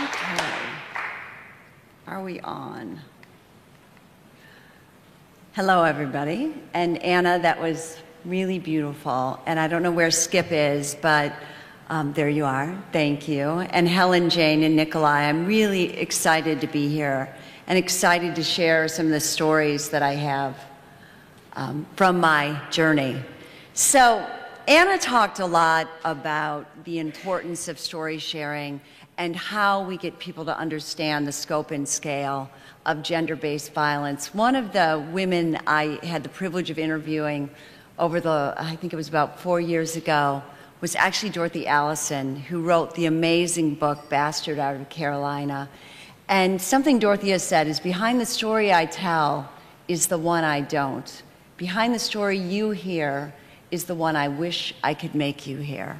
Okay. Are we on? Hello, everybody. And Anna, that was really beautiful. And I don't know where Skip is, but there you are. Thank you. And Helen, Jane, and Nikolai, I'm really excited to be here and excited to share some of the stories that I have from my journey. So Anna talked a lot about the importance of story sharing and how we get people to understand the scope and scale of gender-based violence. One of the women I had the privilege of interviewing over I think it was about 4 years ago, was actually Dorothy Allison, who wrote the amazing book, Bastard out of Carolina. And something Dorothy has said is, behind the story I tell is the one I don't. Behind the story you hear is the one I wish I could make you hear.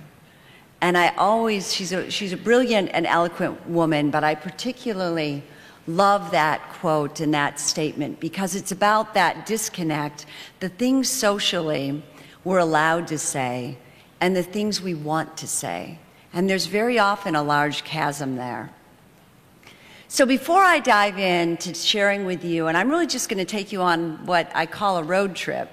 And I always, she's a brilliant and eloquent woman, but I particularly love that quote and that statement because it's about that disconnect, the things socially we're allowed to say and the things we want to say. And there's very often a large chasm there. So before I dive into sharing with you, and I'm really just going to take you on what I call a road trip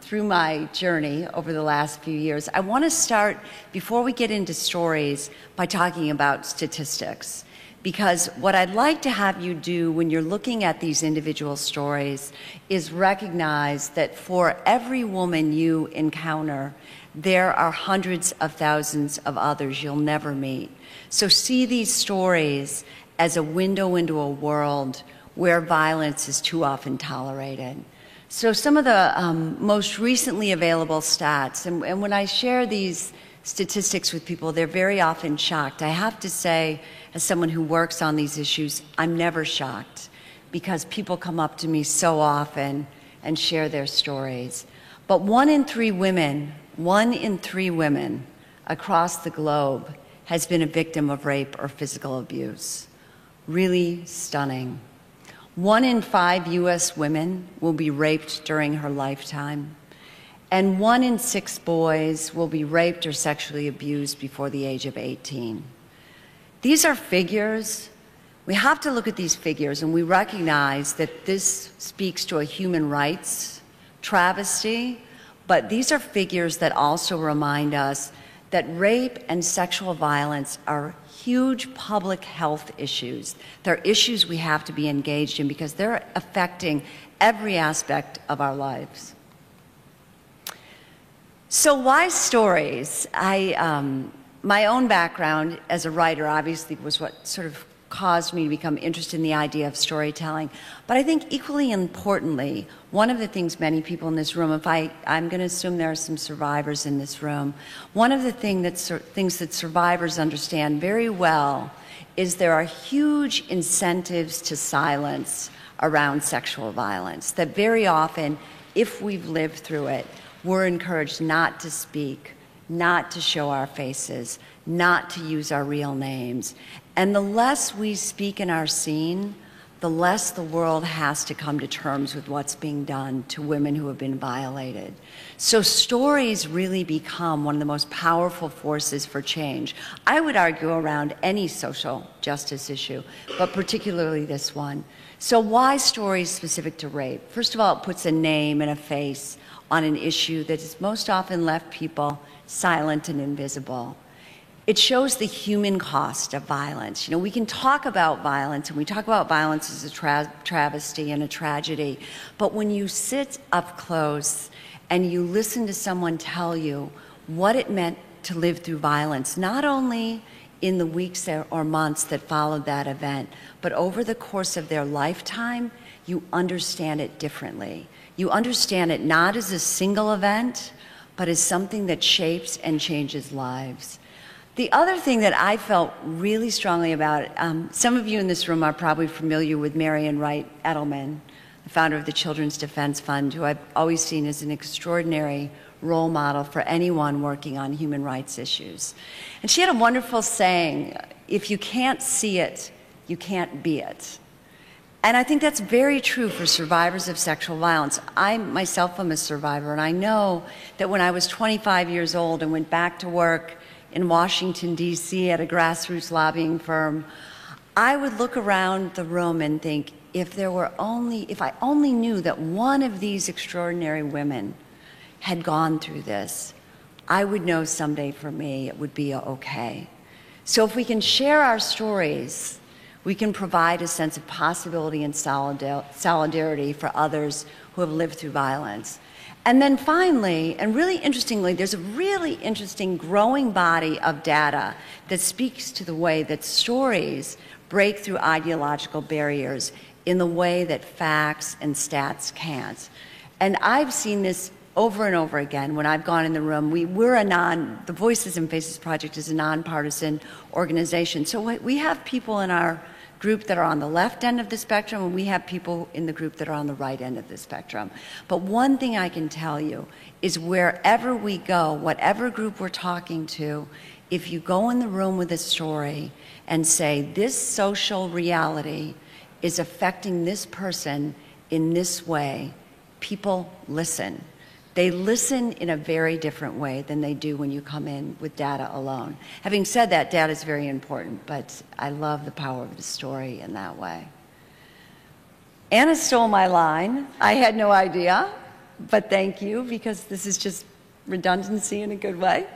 through my journey over the last few years, I want to start, before we get into stories, by talking about statistics. Because what I'd like to have you do when you're looking at these individual stories is recognize that for every woman you encounter, there are hundreds of thousands of others you'll never meet. So see these stories as a window into a world where violence is too often tolerated. So some of the most recently available stats, and when I share these statistics with people, they're very often shocked. I have to say, as someone who works on these issues, I'm never shocked because people come up to me so often and share their stories. But 1 in 3 women across the globe has been a victim of rape or physical abuse. Really stunning. 1 in 5 U.S. women will be raped during her lifetime. And 1 in 6 boys will be raped or sexually abused before the age of 18. These are figures. We have to look at these figures and we recognize that this speaks to a human rights travesty, but these are figures that also remind us that rape and sexual violence are huge public health issues. They're issues we have to be engaged in because they're affecting every aspect of our lives. So why stories? My own background as a writer obviously was what sort of caused me to become interested in the idea of storytelling. But I think equally importantly, one of the things many people in this room, I'm going to assume there are some survivors in this room, one of the things that survivors understand very well is there are huge incentives to silence around sexual violence, that very often, if we've lived through it, we're encouraged not to speak, not to show our faces, not to use our real names. And the less we speak and are seen, the less the world has to come to terms with what's being done to women who have been violated. So stories really become one of the most powerful forces for change. I would argue around any social justice issue, but particularly this one. So why stories specific to rape? First of all, it puts a name and a face on an issue that has most often left people silent and invisible. It shows the human cost of violence. You know, we can talk about violence, and we talk about violence as a travesty and a tragedy, but when you sit up close and you listen to someone tell you what it meant to live through violence, not only in the weeks or months that followed that event, but over the course of their lifetime, you understand it differently. You understand it not as a single event, but as something that shapes and changes lives. The other thing that I felt really strongly about, some of you in this room are probably familiar with Marian Wright Edelman, the founder of the Children's Defense Fund, who I've always seen as an extraordinary role model for anyone working on human rights issues. And she had a wonderful saying, if you can't see it, you can't be it. And I think that's very true for survivors of sexual violence. I myself am a survivor, and I know that when I was 25 years old and went back to work in Washington, D.C. at a grassroots lobbying firm, I would look around the room and think, if I only knew that one of these extraordinary women had gone through this, I would know someday for me it would be okay. So if we can share our stories, we can provide a sense of possibility and solidarity for others who have lived through violence. And then finally, and really interestingly, there's a really interesting growing body of data that speaks to the way that stories break through ideological barriers in the way that facts and stats can't. And I've seen this over and over again when I've gone in the room. The Voices and Faces Project is a nonpartisan organization. So we have people in our group that are on the left end of the spectrum, and we have people in the group that are on the right end of the spectrum. But one thing I can tell you is wherever we go, whatever group we're talking to, if you go in the room with a story and say, this social reality is affecting this person in this way, people listen. They listen in a very different way than they do when you come in with data alone. Having said that, data is very important, but I love the power of the story in that way. Anna stole my line. I had no idea, but thank you, because this is just redundancy in a good way.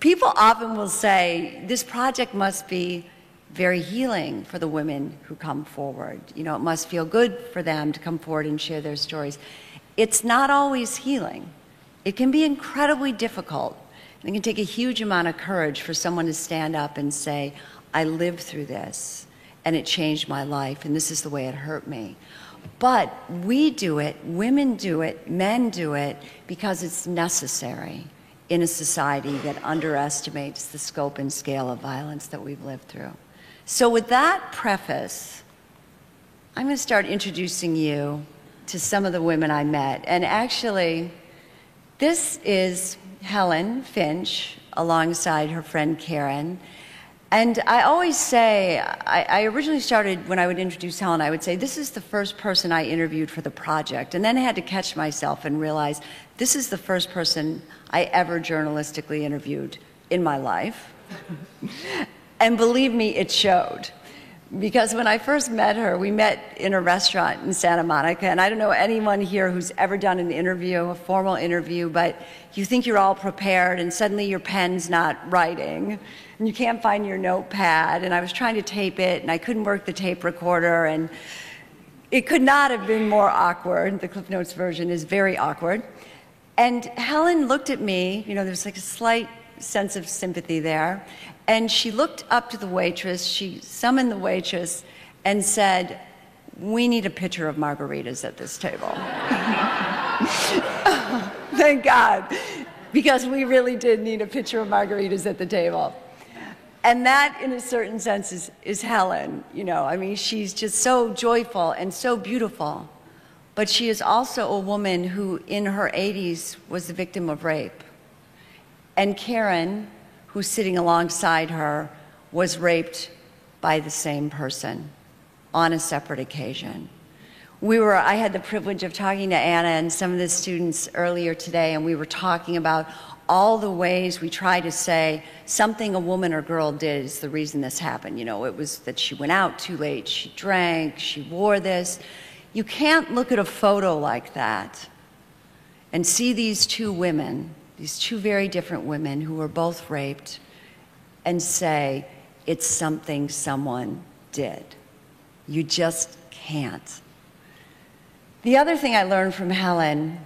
People often will say, this project must be very healing for the women who come forward. You know, it must feel good for them to come forward and share their stories. It's not always healing. It can be incredibly difficult. It can take a huge amount of courage for someone to stand up and say, I lived through this, and it changed my life, and this is the way it hurt me. But we do it, women do it, men do it, because it's necessary in a society that underestimates the scope and scale of violence that we've lived through. So with that preface, I'm going to start introducing you to some of the women I met. And actually, this is Helen Finch alongside her friend Karen. And I always say, I originally started, when I would introduce Helen, I would say, this is the first person I interviewed for the project. And then I had to catch myself and realize, this is the first person I ever journalistically interviewed in my life. And believe me, it showed. Because when I first met her, we met in a restaurant in Santa Monica, and I don't know anyone here who's ever done an interview, a formal interview, but you think you're all prepared, and suddenly your pen's not writing, and you can't find your notepad, and I was trying to tape it, and I couldn't work the tape recorder, and it could not have been more awkward. The Cliff Notes version is very awkward. And Helen looked at me, you know, there's like a slight sense of sympathy there, and she looked up to the waitress, she summoned the waitress and said, we need a pitcher of margaritas at this table. Thank God, because we really did need a pitcher of margaritas at the table. And that, in a certain sense, is Helen. You know, I mean, she's just so joyful and so beautiful, but she is also a woman who, in her 80s, was the victim of rape. And Karen, who's sitting alongside her, was raped by the same person on a separate occasion. I had the privilege of talking to Anna and some of the students earlier today, and we were talking about all the ways we try to say something a woman or girl did is the reason this happened. You know, it was that she went out too late, she drank, she wore this. You can't look at a photo like that and see these two women, these two very different women who were both raped, and say, it's something someone did. You just can't. The other thing I learned from Helen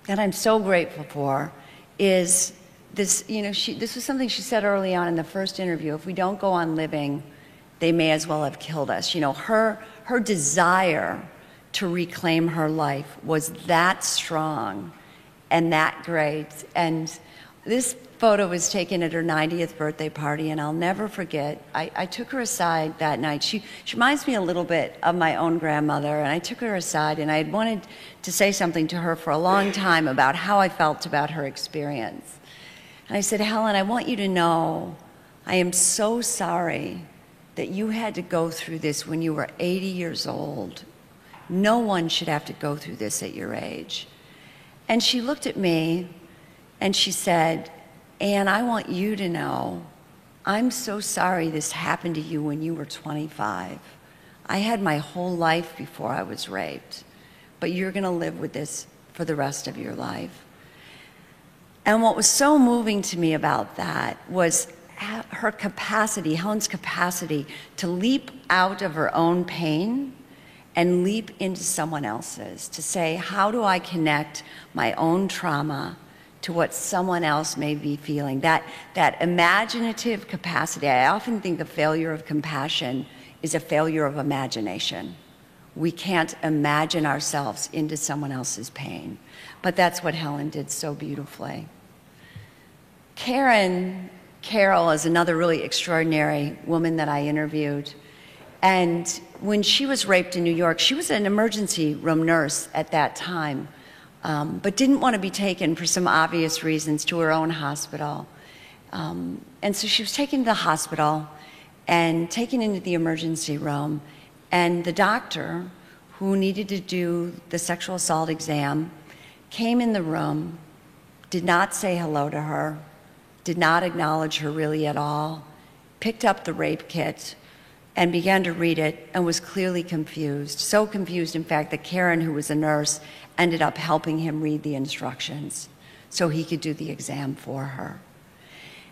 that I'm so grateful for is this, you know, this was something she said early on in the first interview, if we don't go on living, they may as well have killed us. You know, her desire to reclaim her life was that strong and that great. And this photo was taken at her 90th birthday party, and I'll never forget, I took her aside that night. She reminds me a little bit of my own grandmother, and I took her aside, and I had wanted to say something to her for a long time about how I felt about her experience. And I said, Helen, I want you to know I am so sorry that you had to go through this when you were 80 years old. No one should have to go through this at your age. And she looked at me and she said, And I want you to know, I'm so sorry this happened to you when you were 25. I had my whole life before I was raped, but you're gonna live with this for the rest of your life. And what was so moving to me about that was her capacity, Helen's capacity, to leap out of her own pain and leap into someone else's, to say, how do I connect my own trauma to what someone else may be feeling? That imaginative capacity. I often think the failure of compassion is a failure of imagination. We can't imagine ourselves into someone else's pain. But that's what Helen did so beautifully. Carol is another really extraordinary woman that I interviewed. And when she was raped in New York, she was an emergency room nurse at that time, but didn't want to be taken for some obvious reasons to her own hospital. And so she was taken to the hospital and taken into the emergency room. And the doctor, who needed to do the sexual assault exam, came in the room, did not say hello to her, did not acknowledge her really at all, picked up the rape kit and began to read it and was clearly confused. So confused, in fact, that Karen, who was a nurse, ended up helping him read the instructions so he could do the exam for her.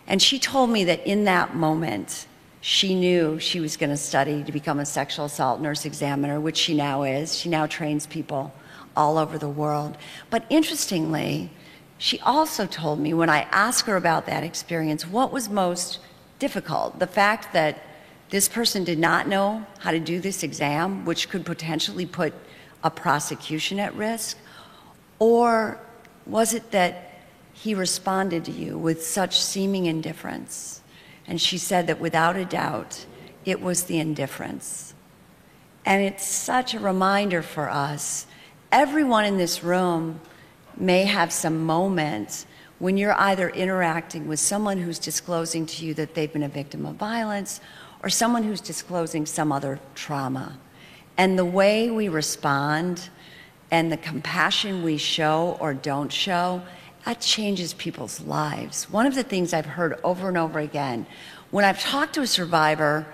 And she told me that in that moment, she knew she was going to study to become a sexual assault nurse examiner, which she now is. She now trains people all over the world. But interestingly, she also told me, when I asked her about that experience, what was most difficult? The fact that this person did not know how to do this exam, which could potentially put a prosecution at risk? Or was it that he responded to you with such seeming indifference? And she said that without a doubt, it was the indifference. And it's such a reminder for us. Everyone in this room may have some moments when you're either interacting with someone who's disclosing to you that they've been a victim of violence or someone who's disclosing some other trauma. And the way we respond and the compassion we show or don't show, that changes people's lives. One of the things I've heard over and over again, when I've talked to a survivor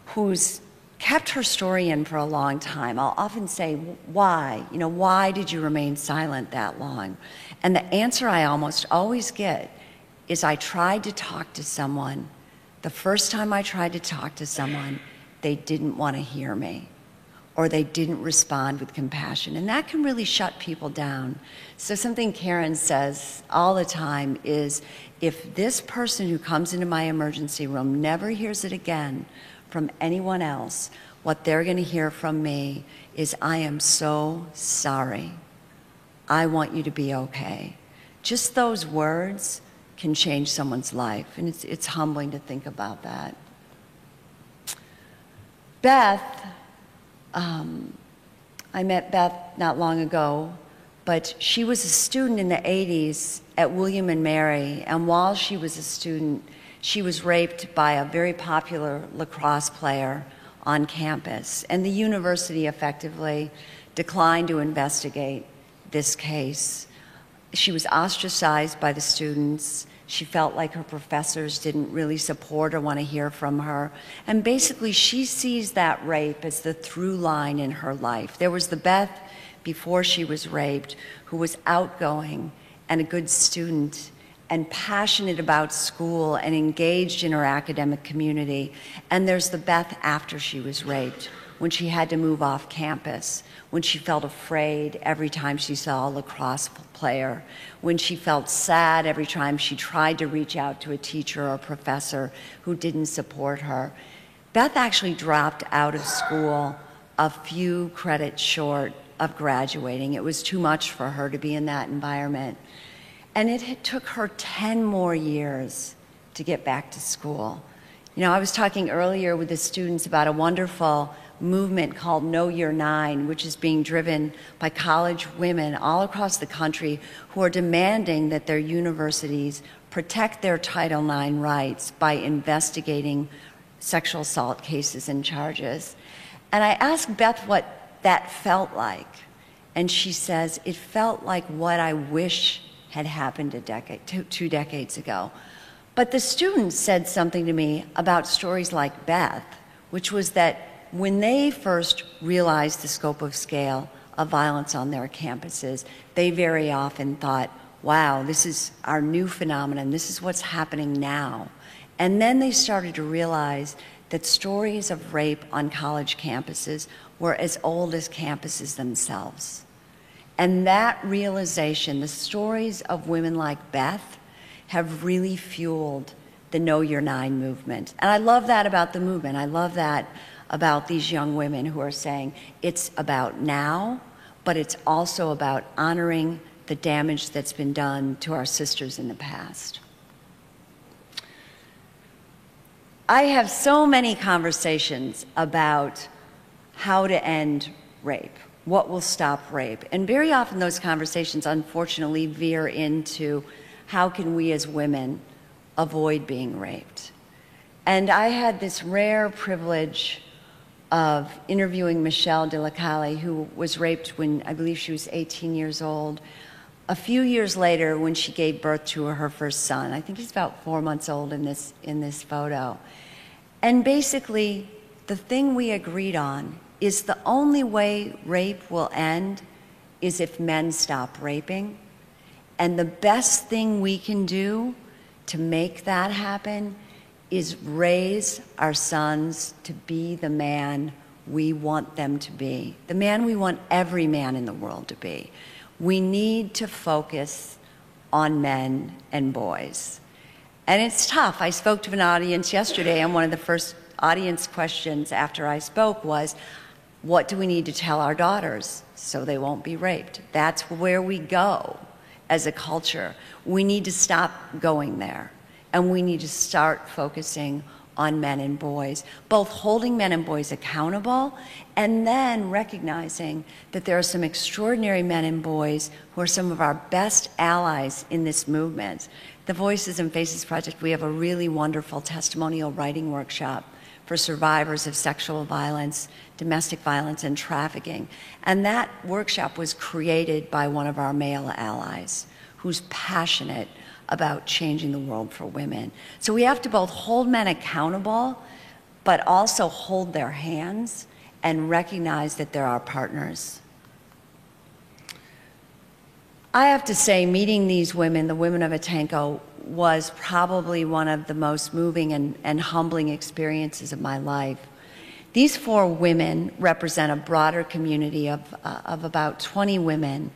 who's kept her story in for a long time, I'll often say, why? You know, why did you remain silent that long? And the answer I almost always get is, I tried to talk to someone. The first time I tried to talk to someone, they didn't want to hear me, or they didn't respond with compassion. And that can really shut people down. So something Karen says all the time is, if this person who comes into my emergency room never hears it again from anyone else, what they're going to hear from me is, I am so sorry. I want you to be okay. Just those words can change someone's life, and it's humbling to think about that. Beth, I met Beth not long ago, but she was a student in the 80s at William and Mary, and while she was a student, she was raped by a very popular lacrosse player on campus, and the university effectively declined to investigate this case. She was ostracized by the students. She felt like her professors didn't really support or want to hear from her. And basically, she sees that rape as the through line in her life. There was the Beth before she was raped, who was outgoing and a good student and passionate about school and engaged in her academic community. And there's the Beth after she was raped, when she had to move off campus, when she felt afraid every time she saw a lacrosse player, when she felt sad every time she tried to reach out to a teacher or a professor who didn't support her. Beth actually dropped out of school a few credits short of graduating. It was too much for her to be in that environment. And it took her 10 more years to get back to school. You know, I was talking earlier with the students about a wonderful movement called Know Your Nine, which is being driven by college women all across the country who are demanding that their universities protect their Title IX rights by investigating sexual assault cases and charges. And I asked Beth what that felt like, and she says, it felt like what I wish had happened two decades ago. But the students said something to me about stories like Beth, which was that when they first realized the scope of scale of violence on their campuses, they very often thought, wow, this is our new phenomenon, this is what's happening now. And then they started to realize that stories of rape on college campuses were as old as campuses themselves. And that realization, the stories of women like Beth, have really fueled the Know Your Nine movement. And I love that about the movement. I love that about these young women who are saying it's about now, but it's also about honoring the damage that's been done to our sisters in the past. I have so many conversations about how to end rape, what will stop rape. And very often those conversations, unfortunately, veer into how can we as women avoid being raped. And I had this rare privilege of interviewing Michelle De La Calle, who was raped when I believe she was 18 years old. A few years later, when she gave birth to her first son, I think he's about 4 months old in this photo. And basically, the thing we agreed on is the only way rape will end is if men stop raping. And the best thing we can do to make that happen is raise our sons to be the man we want them to be, the man we want every man in the world to be. We need to focus on men and boys. And it's tough. I spoke to an audience yesterday, and one of the first audience questions after I spoke was, what do we need to tell our daughters so they won't be raped? That's where we go as a culture. We need to stop going there, and we need to start focusing on men and boys, both holding men and boys accountable and then recognizing that there are some extraordinary men and boys who are some of our best allies in this movement. The Voices and Faces Project, we have a really wonderful testimonial writing workshop for survivors of sexual violence, domestic violence, and trafficking. And that workshop was created by one of our male allies who's passionate about changing the world for women. So we have to both hold men accountable, but also hold their hands and recognize that they're our partners. I have to say, meeting these women, the women of Atenco, was probably one of the most moving and humbling experiences of my life. These 4 women represent a broader community of about 20 women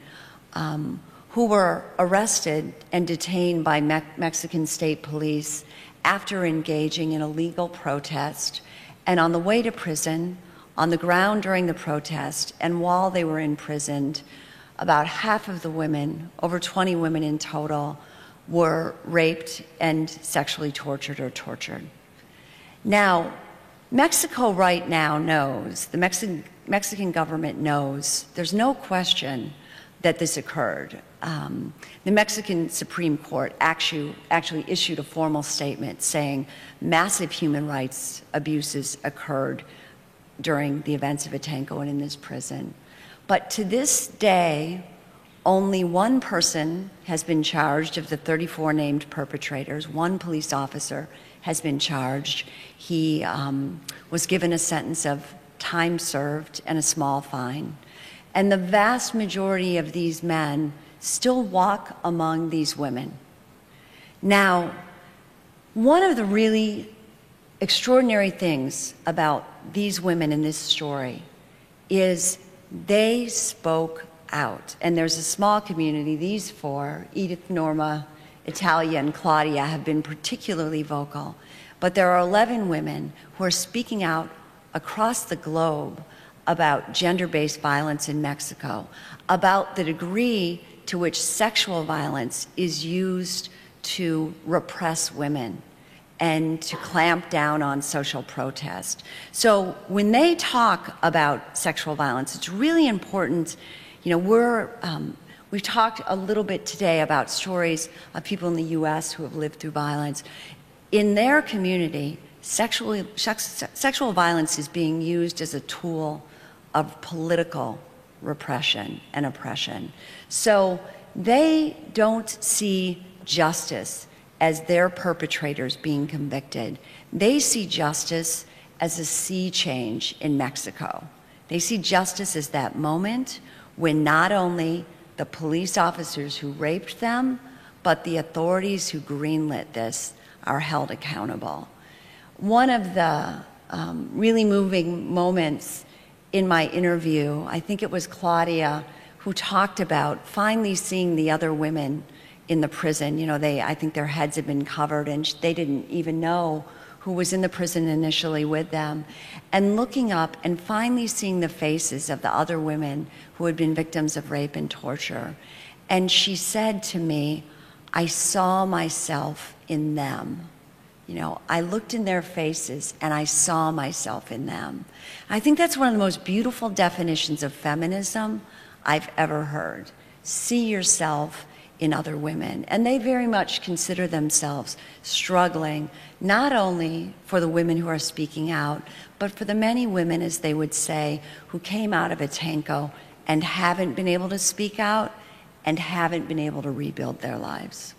who were arrested and detained by Mexican state police after engaging in a legal protest, and on the way to prison, on the ground during the protest, and while they were imprisoned, about half of the women, over 20 women in total, were raped and sexually tortured or tortured. Now, Mexico right now knows, the Mexican government knows, there's no question that this occurred. The Mexican Supreme Court actually issued a formal statement saying massive human rights abuses occurred during the events of Atenco and in this prison. But to this day, only one person has been charged of the 34 named perpetrators. One police officer has been charged. He was given a sentence of time served and a small fine. And the vast majority of these men still walk among these women. Now, one of the really extraordinary things about these women in this story is they spoke out. And there's a small community, these 4, Edith, Norma, Italia, and Claudia, have been particularly vocal. But there are 11 women who are speaking out across the globe about gender-based violence in Mexico, about the degree to which sexual violence is used to repress women and to clamp down on social protest. So when they talk about sexual violence, it's really important. You know, we've talked a little bit today about stories of people in the U.S. who have lived through violence. In their community, sexual violence is being used as a tool of political repression and oppression. So they don't see justice as their perpetrators being convicted. They see justice as a sea change in Mexico. They see justice as that moment when not only the police officers who raped them, but the authorities who greenlit this are held accountable. One of the really moving moments in my interview, I think it was Claudia, who talked about finally seeing the other women in the prison. You know, I think their heads had been covered and they didn't even know who was in the prison initially with them. And looking up and finally seeing the faces of the other women who had been victims of rape and torture. And she said to me, I saw myself in them. You know, I looked in their faces and I saw myself in them. I think that's one of the most beautiful definitions of feminism I've ever heard. See yourself in other women. And they very much consider themselves struggling, not only for the women who are speaking out, but for the many women, as they would say, who came out of Atenco and haven't been able to speak out and haven't been able to rebuild their lives.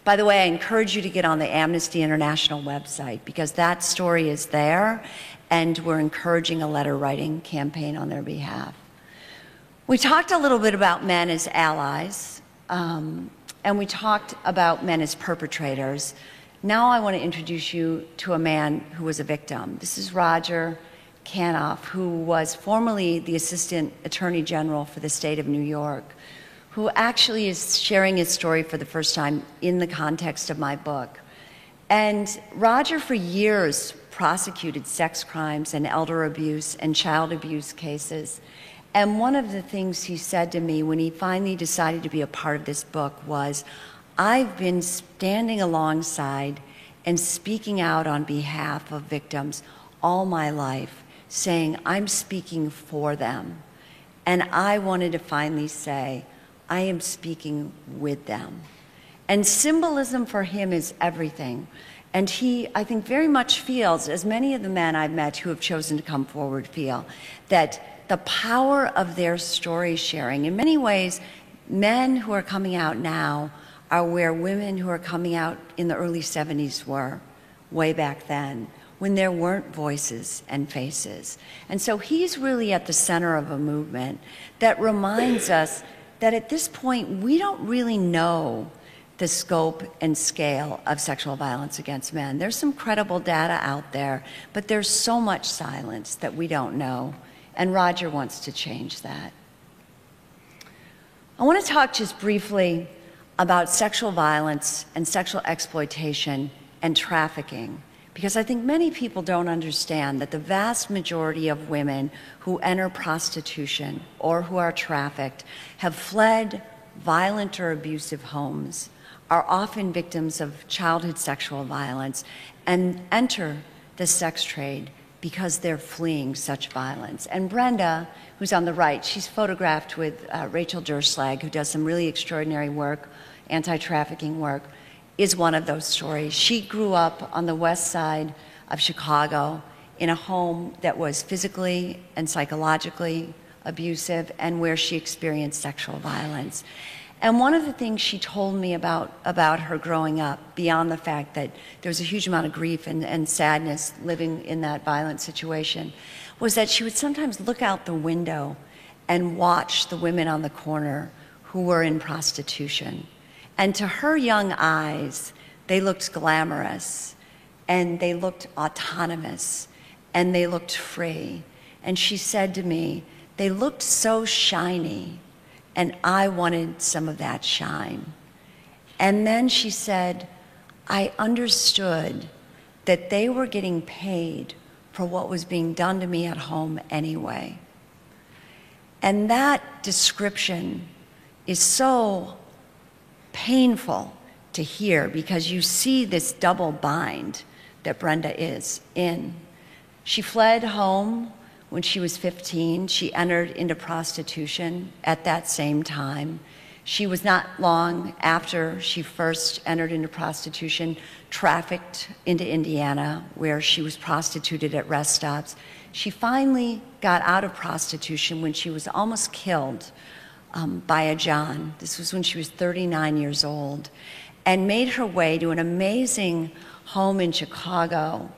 By the way, I encourage you to get on the Amnesty International website because that story is there and we're encouraging a letter writing campaign on their behalf. We talked a little bit about men as allies, and we talked about men as perpetrators. Now I want to introduce you to a man who was a victim. This is Roger Canoff, who was formerly the Assistant Attorney General for the state of New York, who actually is sharing his story for the first time in the context of my book. And Roger, for years, prosecuted sex crimes and elder abuse and child abuse cases. And one of the things he said to me when he finally decided to be a part of this book was, I've been standing alongside and speaking out on behalf of victims all my life, saying, I'm speaking for them. And I wanted to finally say, I am speaking with them. And symbolism for him is everything. And he, I think, very much feels, as many of the men I've met who have chosen to come forward feel, that the power of their story sharing, in many ways, men who are coming out now are where women who are coming out in the early 70s were, way back then, when there weren't voices and faces. And so he's really at the center of a movement that reminds us that at this point, we don't really know the scope and scale of sexual violence against men. There's some credible data out there, but there's so much silence that we don't know. And Roger wants to change that. I want to talk just briefly about sexual violence and sexual exploitation and trafficking, because I think many people don't understand that the vast majority of women who enter prostitution or who are trafficked have fled violent or abusive homes, are often victims of childhood sexual violence, and enter the sex trade because they're fleeing such violence. And Brenda, who's on the right, she's photographed with Rachel Derslag, who does some really extraordinary work, anti-trafficking work, is one of those stories. She grew up on the west side of Chicago in a home that was physically and psychologically abusive and where she experienced sexual violence. And one of the things she told me about her growing up, beyond the fact that there was a huge amount of grief and sadness living in that violent situation, was that she would sometimes look out the window and watch the women on the corner who were in prostitution. And to her young eyes, they looked glamorous, and they looked autonomous, and they looked free. And she said to me, they looked so shiny, and I wanted some of that shine. And then she said, I understood that they were getting paid for what was being done to me at home anyway. And that description is so painful to hear because you see this double bind that Brenda is in. She fled home when she was 15. She entered into prostitution at that same time. She was not long after she first entered into prostitution, trafficked into Indiana, where she was prostituted at rest stops. She finally got out of prostitution when she was almost killed by a John. This was when she was 39 years old. and made her way to an amazing home in Chicago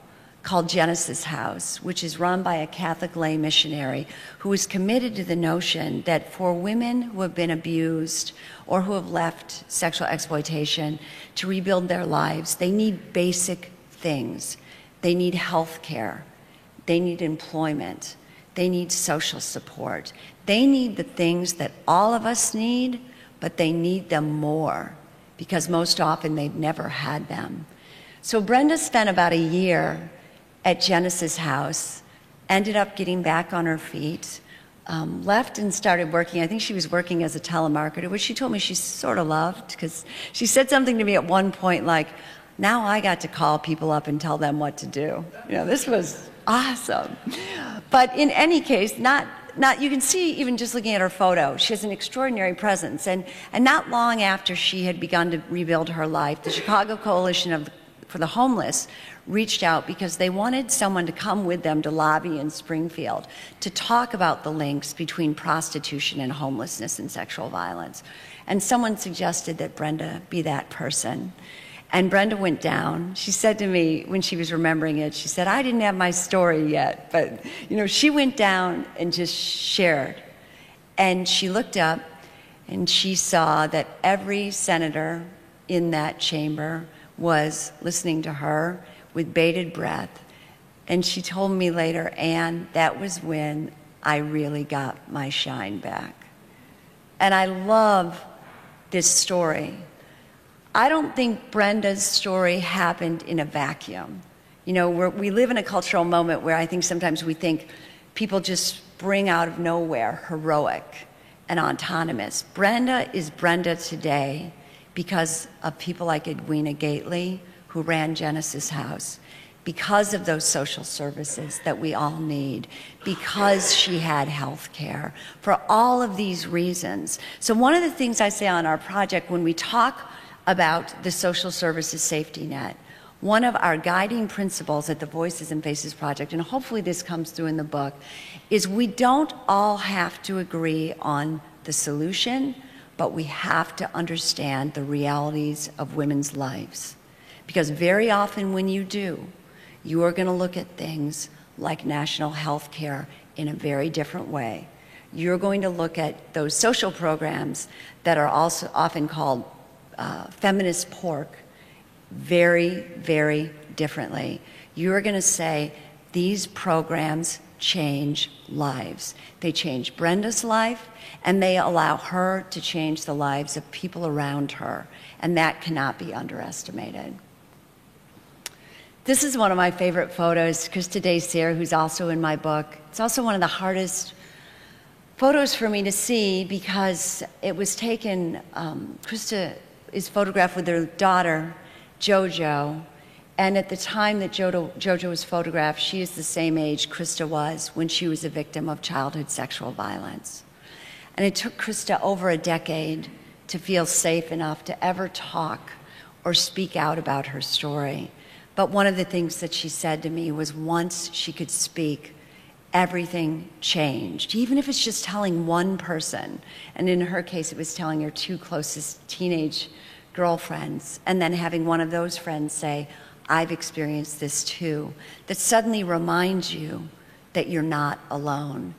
called Genesis House, which is run by a Catholic lay missionary who is committed to the notion that for women who have been abused or who have left sexual exploitation to rebuild their lives, they need basic things. They need health care. They need employment. They need social support. They need the things that all of us need, but they need them more because most often they've never had them. So Brenda spent about a year at Genesis House, ended up getting back on her feet, left and started working. I think she was working as a telemarketer, which she told me she sort of loved, because she said something to me at one point like, now I got to call people up and tell them what to do. You know, this was awesome. But in any case, you can see even just looking at her photo, she has an extraordinary presence. And not long after she had begun to rebuild her life, the Chicago Coalition for the Homeless reached out because they wanted someone to come with them to lobby in Springfield to talk about the links between prostitution and homelessness and sexual violence. And someone suggested that Brenda be that person. And Brenda went down. She said to me when she was remembering it, she said, I didn't have my story yet, but she went down and just shared. And she looked up and she saw that every senator in that chamber was listening to her with bated breath. And she told me later, Anne, that was when I really got my shine back. And I love this story. I don't think Brenda's story happened in a vacuum. We live in a cultural moment where I think sometimes we think people just spring out of nowhere, heroic and autonomous. Brenda is Brenda today because of people like Edwina Gately, who ran Genesis House, because of those social services that we all need, because she had health care, for all of these reasons. So one of the things I say on our project when we talk about the social services safety net, one of our guiding principles at the Voices and Faces Project, and hopefully this comes through in the book, is we don't all have to agree on the solution, but we have to understand the realities of women's lives. Because very often when you do, you are going to look at things like national health care in a very different way. You're going to look at those social programs that are also often called feminist pork very, very differently. You're going to say, these programs change lives. They change Brenda's life, and they allow her to change the lives of people around her, and that cannot be underestimated. This is one of my favorite photos, Krista Dacier, who's also in my book. It's also one of the hardest photos for me to see because it was taken, Krista is photographed with her daughter, Jojo, and at the time that Jojo was photographed, she is the same age Krista was when she was a victim of childhood sexual violence. And it took Krista over a decade to feel safe enough to ever talk or speak out about her story. But one of the things that she said to me was once she could speak, everything changed, even if it's just telling one person. And in her case, it was telling her two closest teenage girlfriends, and then having one of those friends say, I've experienced this too, that suddenly reminds you that you're not alone.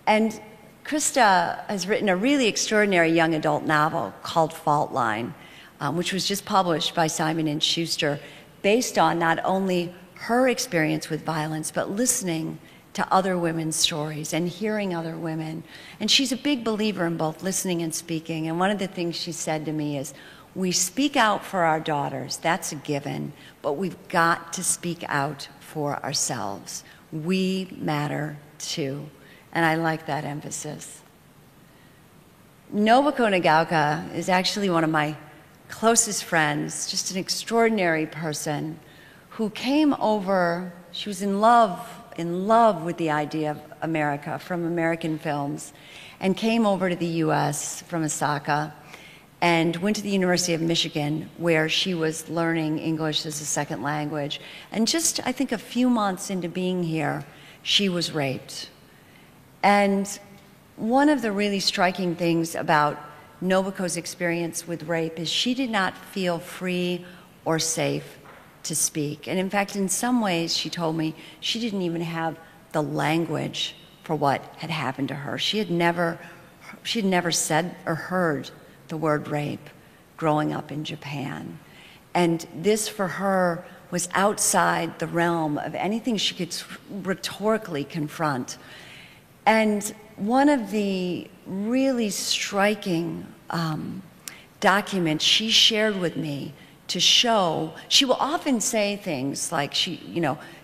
And Krista has written a really extraordinary young adult novel called Fault Line, which was just published by Simon & Schuster, based on not only her experience with violence, but listening to other women's stories and hearing other women. And she's a big believer in both listening and speaking. And one of the things she said to me is, we speak out for our daughters, that's a given, but we've got to speak out for ourselves. We matter too. And I like that emphasis. Noboko Nagaoka is actually one of my closest friends, just an extraordinary person who came over. She was in love with the idea of America from American films, and came over to the US from Osaka and went to the University of Michigan, where she was learning English as a second language. And just, I think, a few months into being here, she was raped. And one of the really striking things about Nobuko's experience with rape is she did not feel free or safe to speak. And in fact, in some ways, she told me she didn't even have the language for what had happened to her. She had never said or heard the word rape growing up in Japan. And this, for her, was outside the realm of anything she could rhetorically confront. And one of the really striking documents she shared with me to show, she will often say things like, she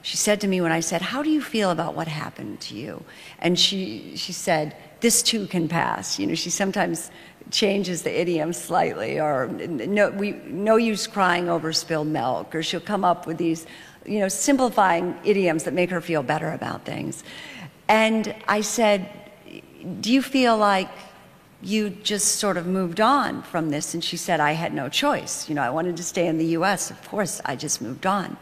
said to me when I said, "How do you feel about what happened to you?" And she said, "This too can pass." She sometimes changes the idiom slightly, or no use crying over spilled milk, or she'll come up with these, simplifying idioms that make her feel better about things. And I said, "Do you feel like you just sort of moved on from this?" And she said, "I had no choice. I wanted to stay in the US. Of course, I just moved on."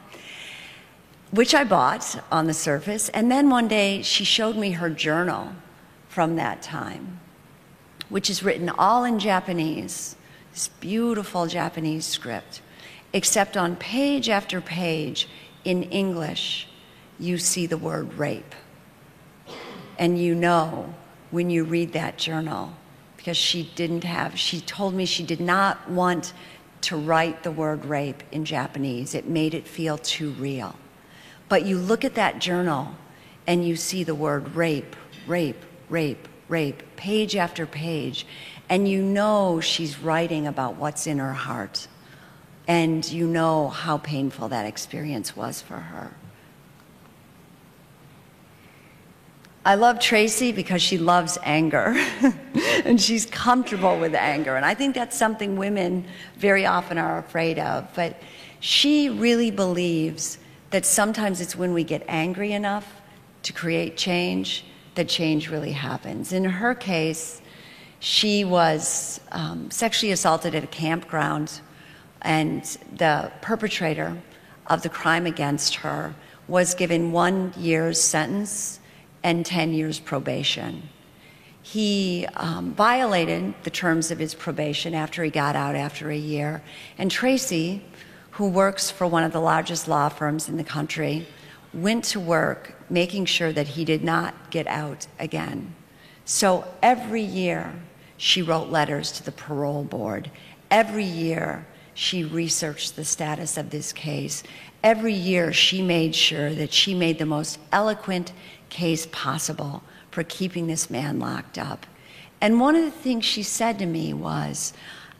Which I bought on the surface. And then one day she showed me her journal from that time, which is written all in Japanese, this beautiful Japanese script, except on page after page in English, you see the word rape. And when you read that journal, because she told me she did not want to write the word rape in Japanese. It made it feel too real. But you look at that journal and you see the word rape, rape, rape, rape, page after page, and she's writing about what's in her heart, and how painful that experience was for her. I love Tracy because she loves anger and she's comfortable with anger, and I think that's something women very often are afraid of, but she really believes that sometimes it's when we get angry enough to create change that change really happens. In her case, she was sexually assaulted at a campground, and the perpetrator of the crime against her was given 1 year's sentence and 10 years probation. He violated the terms of his probation after he got out after a year. And Tracy, who works for one of the largest law firms in the country, went to work making sure that he did not get out again. So every year she wrote letters to the parole board. Every year she researched the status of this case. Every year she made sure that she made the most eloquent case possible for keeping this man locked up. And one of the things she said to me was,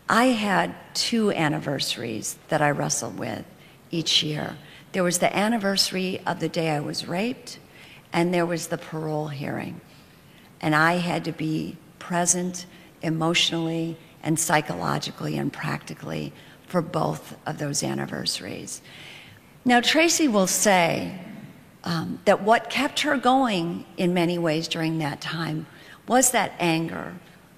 I had 2 anniversaries that I wrestled with each year. There was the anniversary of the day I was raped, and there was the parole hearing. And I had to be present emotionally and psychologically and practically for both of those anniversaries. Now, Tracy will say that what kept her going in many ways during that time was that anger,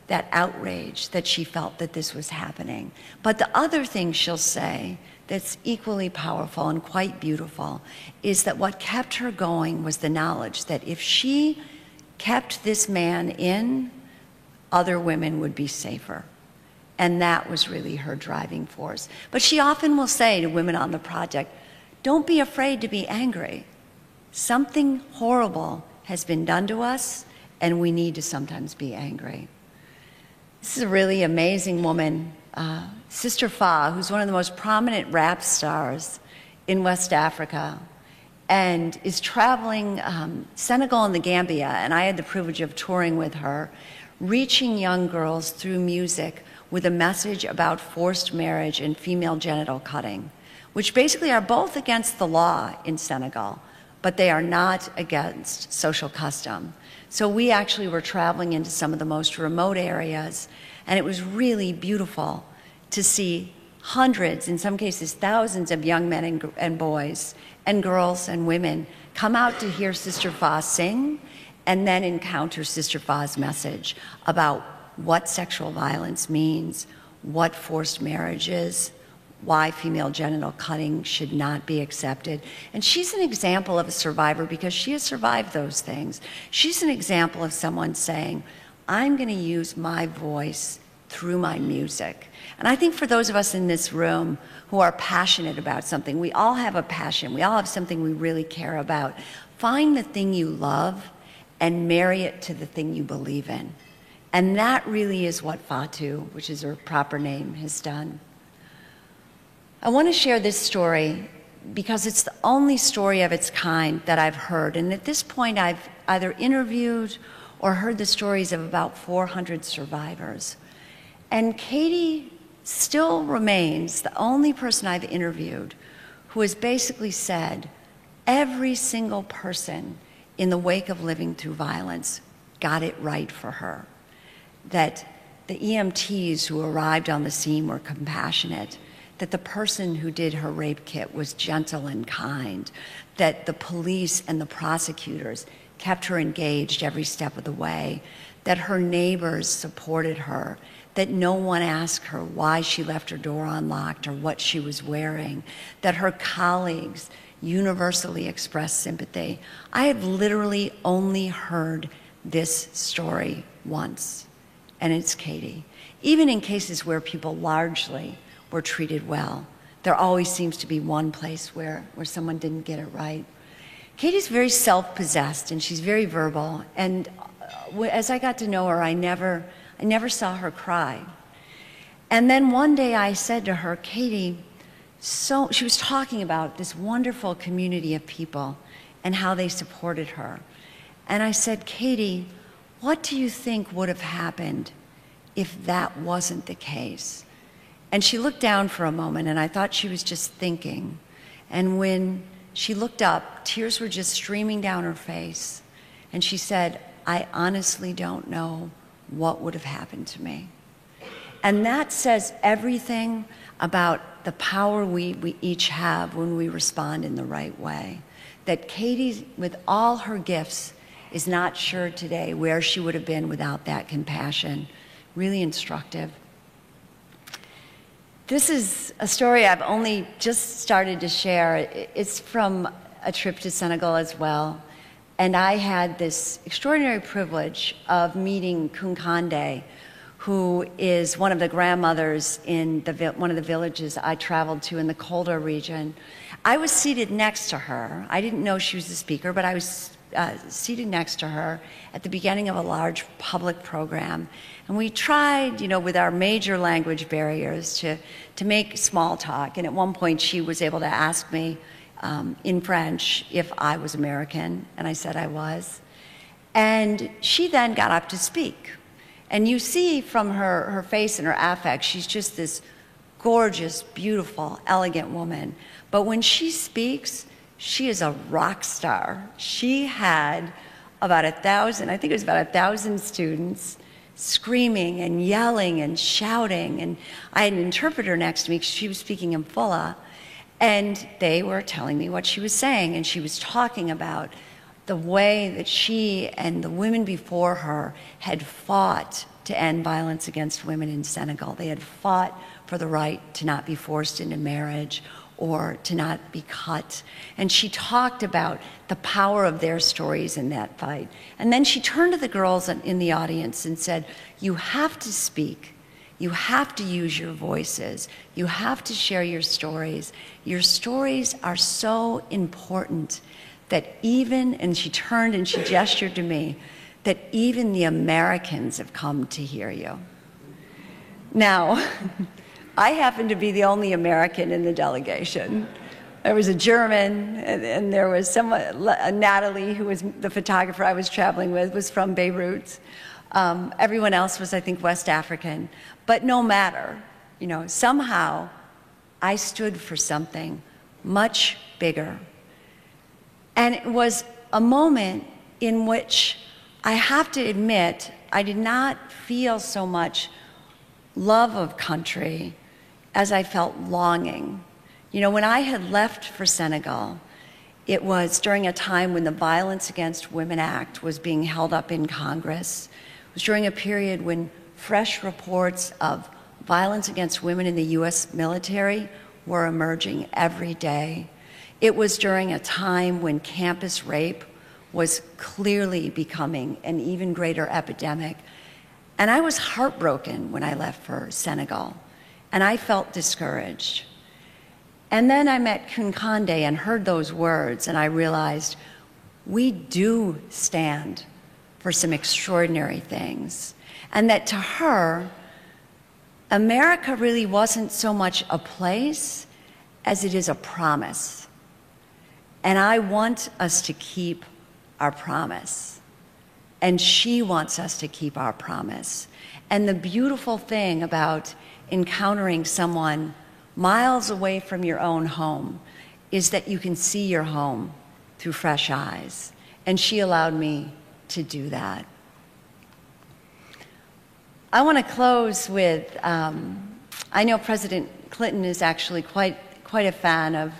that outrage that she felt that this was happening. But the other thing she'll say that's equally powerful and quite beautiful is that what kept her going was the knowledge that if she kept this man in, other women would be safer. And that was really her driving force. But she often will say to women on the project, don't be afraid to be angry. Something horrible has been done to us, and we need to sometimes be angry. This is a really amazing woman, Sister Fa, who's one of the most prominent rap stars in West Africa, and is traveling Senegal and the Gambia, and I had the privilege of touring with her, reaching young girls through music with a message about forced marriage and female genital cutting, which basically are both against the law in Senegal, but they are not against social custom. So we actually were traveling into some of the most remote areas, and it was really beautiful to see hundreds, in some cases thousands of young men and boys and girls and women come out to hear Sister Fa sing and then encounter Sister Fa's message about what sexual violence means, what forced marriage is, why female genital cutting should not be accepted. And she's an example of a survivor because she has survived those things. She's an example of someone saying, I'm going to use my voice through my music. And I think for those of us in this room who are passionate about something, we all have a passion, we all have something we really care about. Find the thing you love and marry it to the thing you believe in. And that really is what Fatu, which is her proper name, has done. I want to share this story because it's the only story of its kind that I've heard. And at this point, I've either interviewed or heard the stories of about 400 survivors. And Katie still remains the only person I've interviewed who has basically said every single person in the wake of living through violence got it right for her. That the EMTs who arrived on the scene were compassionate, that the person who did her rape kit was gentle and kind, that the police and the prosecutors kept her engaged every step of the way, that her neighbors supported her, that no one asked her why she left her door unlocked or what she was wearing, that her colleagues universally expressed sympathy. I have literally only heard this story once, and it's Katie. Even in cases where people largely were treated well, there always seems to be one place where someone didn't get it right. Katie's very self-possessed and she's very verbal, and as I got to know her, I never saw her cry. And then one day I said to her, Katie, she was talking about this wonderful community of people and how they supported her. And I said, Katie, what do you think would have happened if that wasn't the case? And she looked down for a moment, and I thought she was just thinking. And when she looked up, tears were just streaming down her face. And she said, I honestly don't know what would have happened to me. And that says everything about the power we each have when we respond in the right way. That Katie, with all her gifts, is not sure today where she would have been without that compassion. Really instructive. This is a story I've only just started to share. It's from a trip to Senegal as well. And I had this extraordinary privilege of meeting Kunkande, who is one of the grandmothers in one of the villages I traveled to in the Kolda region. I was seated next to her. I didn't know she was the speaker, but I was seated next to her at the beginning of a large public program. And we tried, with our major language barriers to make small talk. And at one point, she was able to ask me in French if I was American, and I said I was. And she then got up to speak. And you see from her face and her affect, she's just this gorgeous, beautiful, elegant woman. But when she speaks, she is a rock star. She had about 1,000, I think it was about 1,000 students screaming and yelling and shouting. And I had an interpreter next to me because she was speaking in Fula. And they were telling me what she was saying. And she was talking about the way that she and the women before her had fought to end violence against women in Senegal. They had fought for the right to not be forced into marriage or to not be cut. And she talked about the power of their stories in that fight. And then she turned to the girls in the audience and said, you have to speak. You have to use your voices. You have to share your stories. Your stories are so important that even, and she turned and she gestured to me, that even the Americans have come to hear you. Now, I happen to be the only American in the delegation. There was a German, and there was Natalie, who was the photographer I was traveling with, was from Beirut. Everyone else was, I think, West African. But no matter, somehow I stood for something much bigger. And it was a moment in which I have to admit I did not feel so much love of country as I felt longing. When I had left for Senegal, it was during a time when the Violence Against Women Act was being held up in Congress. It was during a period when fresh reports of violence against women in the U.S. military were emerging every day. It was during a time when campus rape was clearly becoming an even greater epidemic. And I was heartbroken when I left for Senegal, and I felt discouraged. And then I met Kunkande and heard those words, and I realized we do stand for some extraordinary things. And that to her, America really wasn't so much a place as it is a promise. And I want us to keep our promise. And she wants us to keep our promise. And the beautiful thing about encountering someone miles away from your own home is that you can see your home through fresh eyes. And she allowed me to do that. I want to close with, I know President Clinton is actually quite a fan of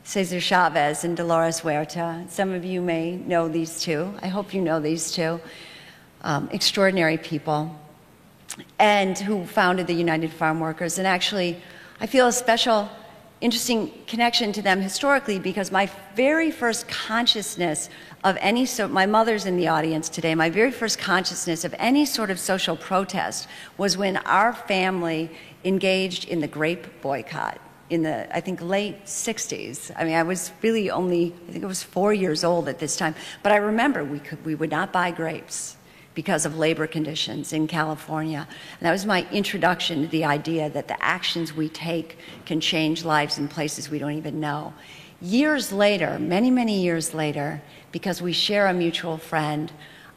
Cesar Chavez and Dolores Huerta. Some of you may know these two. I hope you know these two. Extraordinary people, and who founded the United Farm Workers. And actually, I feel a special, interesting connection to them historically, because my very first consciousness of any sort, my mother's in the audience today, my very first consciousness of any sort of social protest was when our family engaged in the grape boycott in the, I think, late 60s. I mean, I was really only, I think I was 4 years old at this time, but I remember we would not buy grapes because of labor conditions in California. And that was my introduction to the idea that the actions we take can change lives in places we don't even know. Years later, many, many years later, because we share a mutual friend,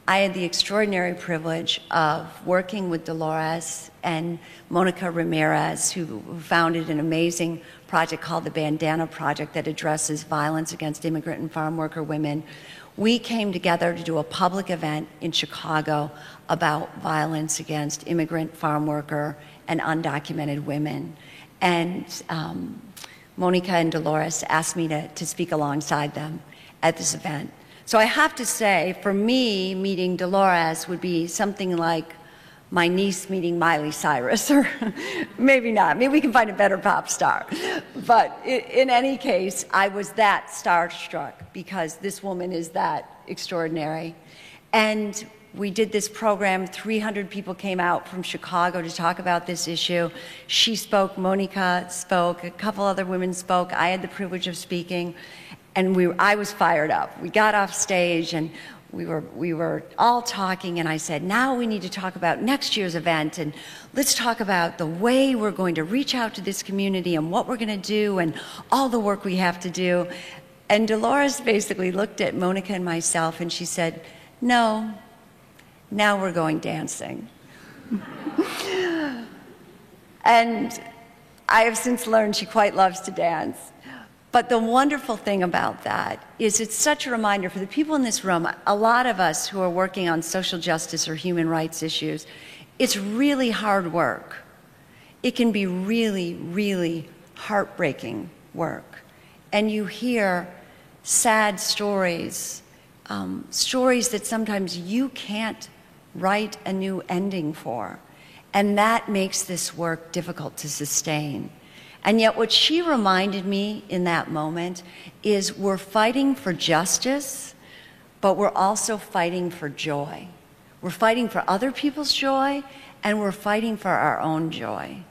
I had the extraordinary privilege of working with Dolores and Monica Ramirez, who founded an amazing project called the Bandana Project that addresses violence against immigrant and farm worker women. We came together to do a public event in Chicago about violence against immigrant, farm worker, and undocumented women. And Monica and Dolores asked me to speak alongside them at this event. So I have to say, for me, meeting Dolores would be something like my niece meeting Miley Cyrus, or maybe not. Maybe we can find a better pop star. But in any case, I was that starstruck because this woman is that extraordinary. And we did this program. 300 people came out from Chicago to talk about this issue. She spoke, Monica spoke, a couple other women spoke. I had the privilege of speaking, and I was fired up. We got off stage, and we were all talking, and I said, now we need to talk about next year's event, and let's talk about the way we're going to reach out to this community and what we're going to do and all the work we have to do. And Dolores basically looked at Monica and myself, and she said, no, now we're going dancing. And I have since learned she quite loves to dance. But the wonderful thing about that is it's such a reminder for the people in this room, a lot of us who are working on social justice or human rights issues, it's really hard work. It can be really, really heartbreaking work. And you hear sad stories, stories that sometimes you can't write a new ending for. And that makes this work difficult to sustain. And yet what she reminded me in that moment is we're fighting for justice, but we're also fighting for joy. We're fighting for other people's joy, and we're fighting for our own joy.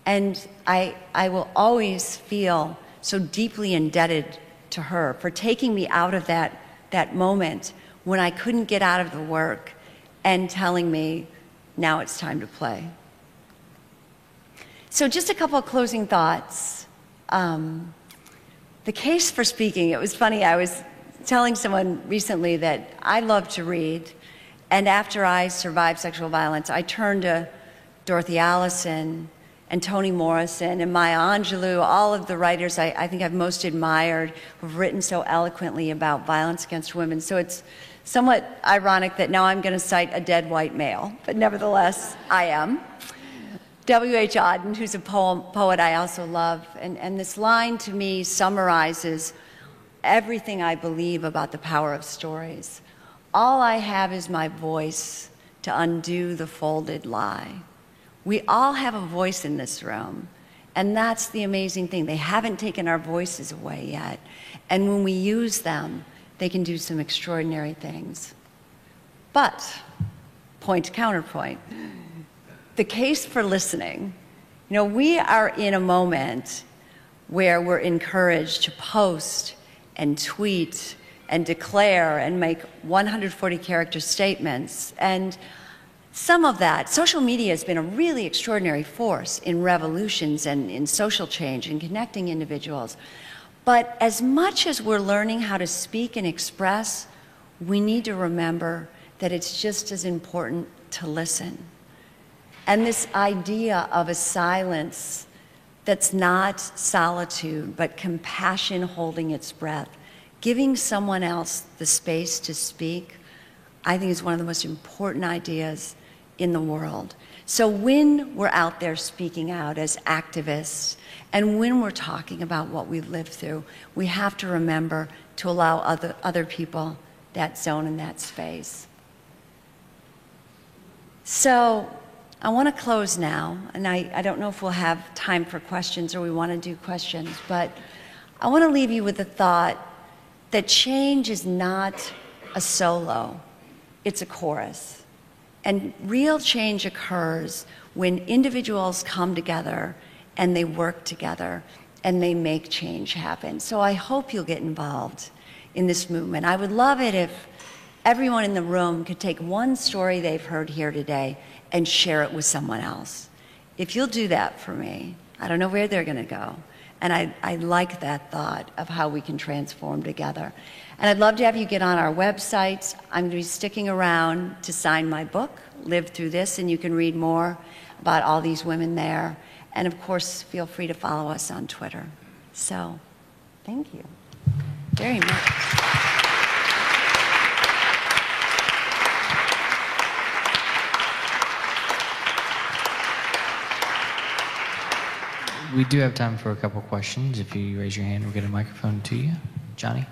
And I will always feel so deeply indebted to her for taking me out of that moment when I couldn't get out of the work and telling me, now it's time to play. So just a couple of closing thoughts. The case for speaking, it was funny, I was telling someone recently that I love to read, and after I survived sexual violence, I turned to Dorothy Allison and Toni Morrison and Maya Angelou, all of the writers I think I've most admired who've written so eloquently about violence against women. So it's somewhat ironic that now I'm going to cite a dead white male, but nevertheless, I am. W.H. Auden, who's a poet I also love, and this line to me summarizes everything I believe about the power of stories. All I have is my voice to undo the folded lie. We all have a voice in this room, and that's the amazing thing. They haven't taken our voices away yet, and when we use them, they can do some extraordinary things. But point to counterpoint. The case for listening. You know, we are in a moment where we're encouraged to post and tweet and declare and make 140-character statements. And some of that, social media has been a really extraordinary force in revolutions and in social change and connecting individuals. But as much as we're learning how to speak and express, we need to remember that it's just as important to listen. And this idea of a silence that's not solitude, but compassion holding its breath, giving someone else the space to speak, I think is one of the most important ideas in the world. So when we're out there speaking out as activists, and when we're talking about what we've lived through, we have to remember to allow other people that zone and that space. So I want to close now, and I don't know if we'll have time for questions or we want to do questions, but I want to leave you with the thought that change is not a solo, it's a chorus. And real change occurs when individuals come together and they work together and they make change happen. So I hope you'll get involved in this movement. I would love it if everyone in the room could take one story they've heard here today and share it with someone else. If you'll do that for me, I don't know where they're going to go. And I like that thought of how we can transform together. And I'd love to have you get on our website. I'm going to be sticking around to sign my book, Live Through This, and you can read more about all these women there. And of course, feel free to follow us on Twitter. So, thank you very much. We do have time for a couple questions. If you raise your hand, we'll get a microphone to you. Johnny?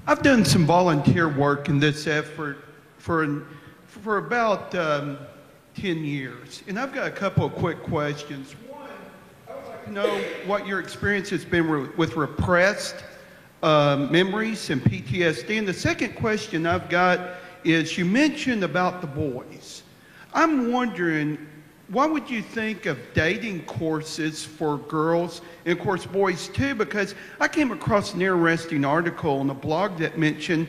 I've done some volunteer work in this effort for about 10 years, and I've got a couple of quick questions. One, I would like to know what your experience has been with repressed memories and PTSD. And the second question I've got is, you mentioned about the boys. I'm wondering, what would you think of dating courses for girls, and of course boys too? Because I came across an interesting article on a blog that mentioned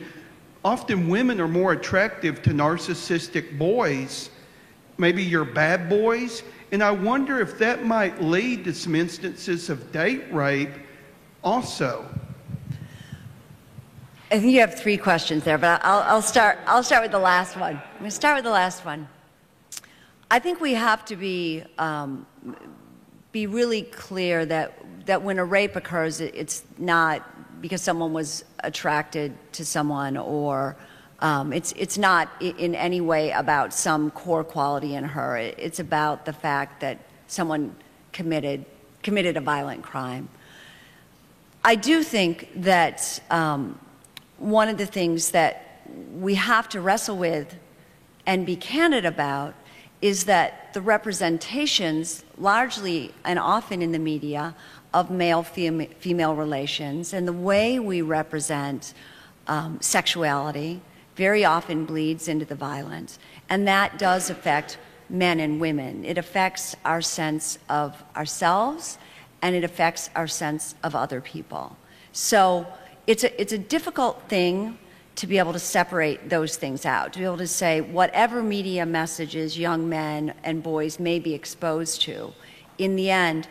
often women are more attractive to narcissistic boys, maybe your bad boys, and I wonder if that might lead to some instances of date rape also. I think you have three questions there, but I'll start with the last one. I'm going to start with the last one. I think we have to be really clear that when a rape occurs, it's not because someone was attracted to someone, or it's not in any way about some core quality in her. It's about the fact that someone committed a violent crime. I do think that one of the things that we have to wrestle with and be candid about is that the representations, largely and often in the media, of male-female relations and the way we represent sexuality very often bleeds into the violence. And that does affect men and women. It affects our sense of ourselves, and it affects our sense of other people. So it's a difficult thing to be able to separate those things out, to be able to say whatever media messages young men and boys may be exposed to, in the end,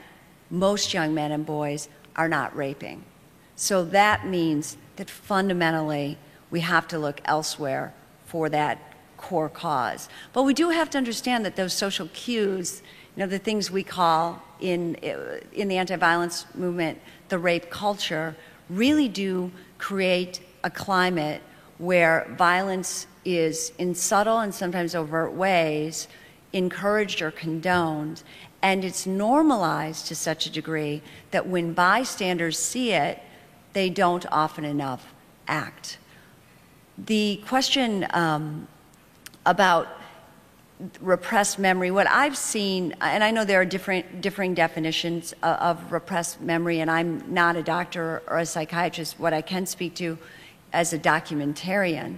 most young men and boys are not raping. So that means that fundamentally we have to look elsewhere for that core cause. But we do have to understand that those social cues, you know, the things we call in the anti-violence movement the rape culture, really do create a climate where violence is, in subtle and sometimes overt ways, encouraged or condoned, and it's normalized to such a degree that when bystanders see it, they don't often enough act. The question about repressed memory, what I've seen, and I know there are differing definitions of repressed memory, and I'm not a doctor or a psychiatrist. What I can speak to as a documentarian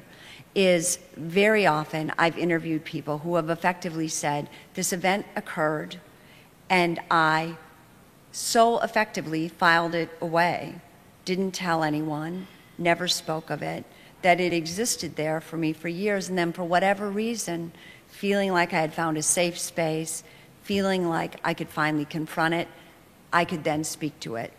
is very often I've interviewed people who have effectively said, this event occurred and I so effectively filed it away, didn't tell anyone, never spoke of it, that it existed there for me for years, and then for whatever reason, feeling like I had found a safe space, feeling like I could finally confront it, I could then speak to it.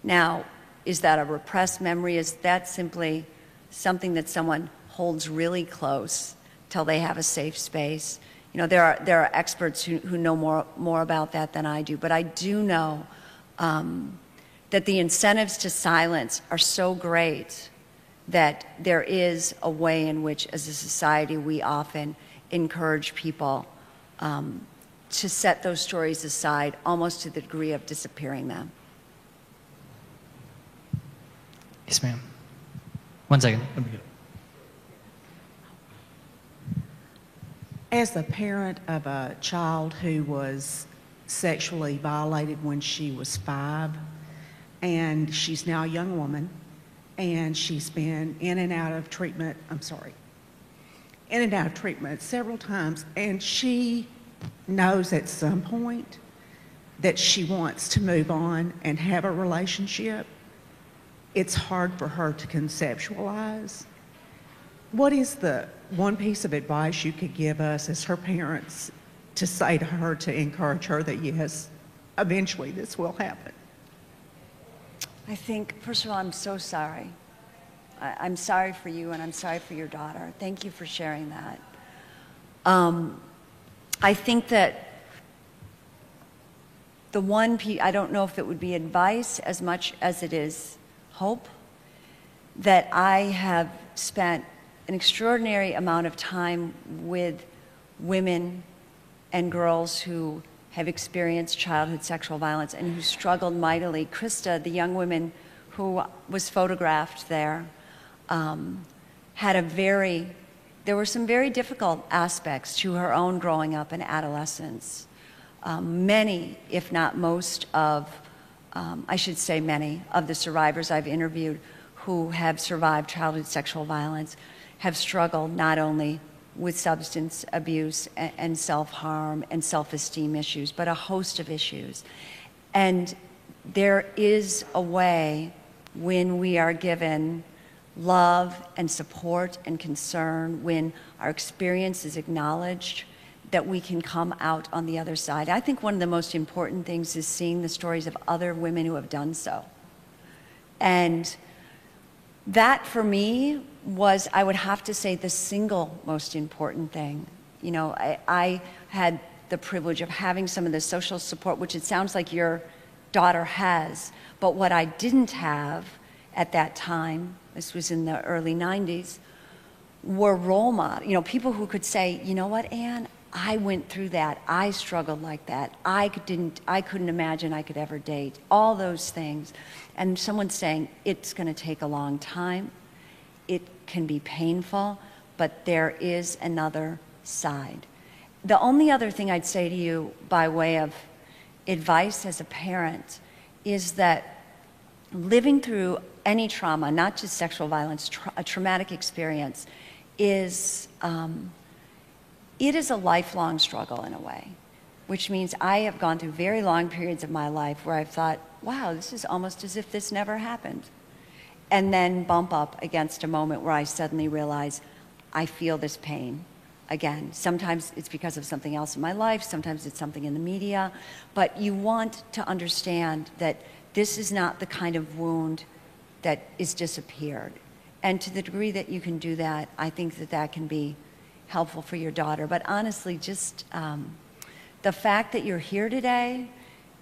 Now, is that a repressed memory? Is that simply something that someone holds really close till they have a safe space? You know, there are experts who know more about that than I do, but I do know that the incentives to silence are so great that there is a way in which, as a society, we often encourage people to set those stories aside, almost to the degree of disappearing them. Yes, ma'am. 1 second. Let me get it. As the parent of a child who was sexually violated when she was 5, and she's now a young woman, and she's been in and out of treatment, in and out of treatment several times, and she knows at some point that she wants to move on and have a relationship. It's hard for her to conceptualize. What is the one piece of advice you could give us as her parents to say to her, to encourage her that yes, eventually this will happen? I think, first of all, I'm so sorry. I'm sorry for you, and I'm sorry for your daughter. Thank you for sharing that. I think that the one piece, I don't know if it would be advice as much as it is hope, that I have spent an extraordinary amount of time with women and girls who have experienced childhood sexual violence and who struggled mightily. Krista, the young woman who was photographed there, there were some very difficult aspects to her own growing up and adolescence. Many, if not most of, I should say many, of the survivors I've interviewed who have survived childhood sexual violence have struggled not only with substance abuse and self-harm and self-esteem issues, but a host of issues. And there is a way when we are given love and support and concern, when our experience is acknowledged, that we can come out on the other side. I think one of the most important things is seeing the stories of other women who have done so. And that, for me, was, I would have to say, the single most important thing. You know, I had the privilege of having some of the social support, which it sounds like your daughter has, but what I didn't have at that time, this was in the early 90s, were role models, you know, people who could say, you know what, Ann, I went through that, I struggled like that, I couldn't imagine I could ever date, all those things. And someone saying, it's gonna take a long time, it can be painful, but there is another side. The only other thing I'd say to you by way of advice as a parent is that living through any trauma, not just sexual violence, a traumatic experience, is it is a lifelong struggle in a way, which means I have gone through very long periods of my life where I've thought, wow, this is almost as if this never happened. And then bump up against a moment where I suddenly realize I feel this pain again. Sometimes it's because of something else in my life, sometimes it's something in the media, but you want to understand that this is not the kind of wound that is disappeared. And to the degree that you can do that, I think that that can be helpful for your daughter. But honestly, just the fact that you're here today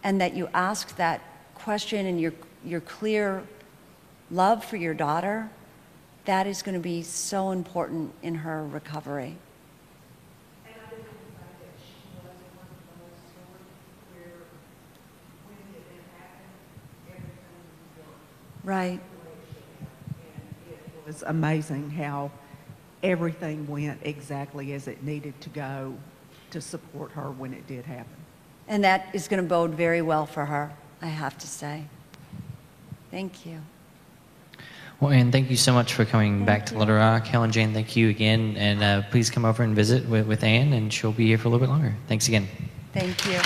and that you ask that question and your clear love for your daughter, that is going to be so important in her recovery. And I didn't think that she was one of those stories where when it didn't happen, everything was Right. and it was amazing how everything went exactly as it needed to go to support her when it did happen. And that is going to bode very well for her, I have to say. Thank you. Well, Ann, thank you so much for coming back to Little Rock. Helen Jane, thank you again. And please come over and visit with Ann, and she'll be here for a little bit longer. Thanks again. Thank you.